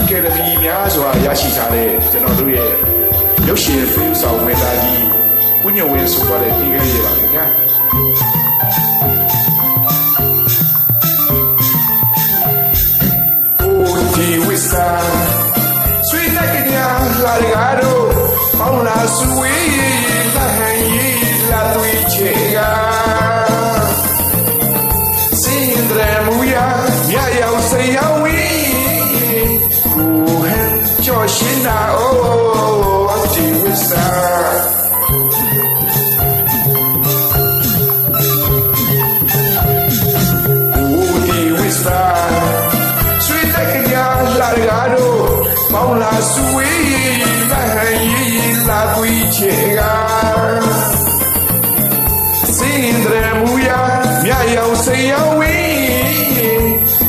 ကယ်ဒမီများစွာရရှိထားတဲ့ကျွန်တော်တို့ရဲ့ရုပ်ရှင်ဖိဆောင်ဝေသားကြီးဝိညာဉ်ဝင်းဆိုသွားတဲ့ဒီကလေးတွေပါခင်ဗျာဒီဝိစာဆွေးနွေးကြလာရတော့ပေါင်းလာဆွေးလာဟန်ရေးလာသွေးချေကစင်ဒရမူယာမြရောက်စရာဝီကိုဟန်ကျော်ရှင်နာအိုဒီဝိစာပေါင်းလာဆွေးလာဟန်ရေးလာသွေးချေကစင်ဒရမူယာမြရောက်စရာဝီ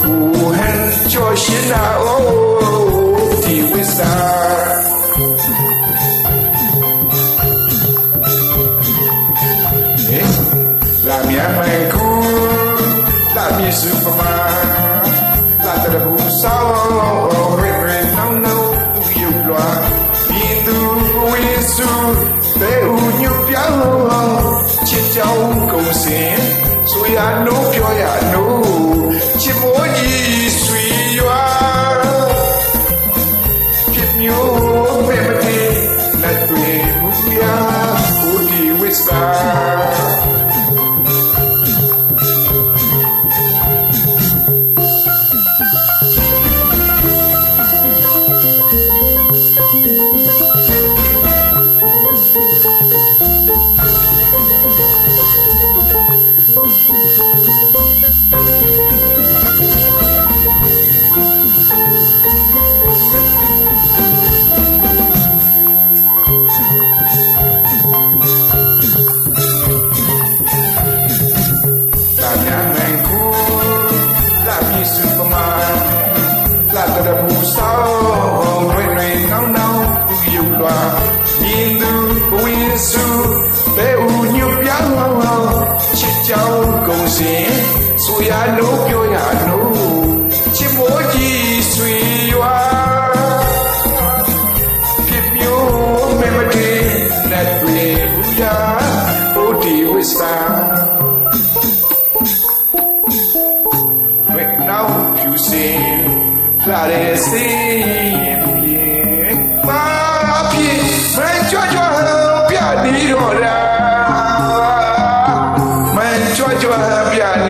ကိုဟန်ကျော်ရှင်နာအိုဒီဝိစာလာမြတ်မိုင်ကူလာမြစ်စုပမာလာတရဘူးဆောင်းပဲဦးညူပြောင်းချစ်ကြောင်းကုန်စင်ဆိုရနိုးပြောရနိုးချစ်မိုးကြီးဆွေရွာဖြစ်မျိုးပဲမတည်လက်တွေမူရာကိုဒီဝစ်စာလာတရဘူးဆောင်းရွေရွေနောင်းနောင်းသူယူလွာမြင်သူဝင်းစုပဲဦးညွပြောင်းချစ်ကြောင်းကုန်စင်ဆိုရလို့ပြောရလို့ချစ်မိုးကြီးဆွေရွာဖြစ်မျိုးမဲမတေလက်တွေဘူးရာဘုဒ္ဓဝိစာNow you see that is the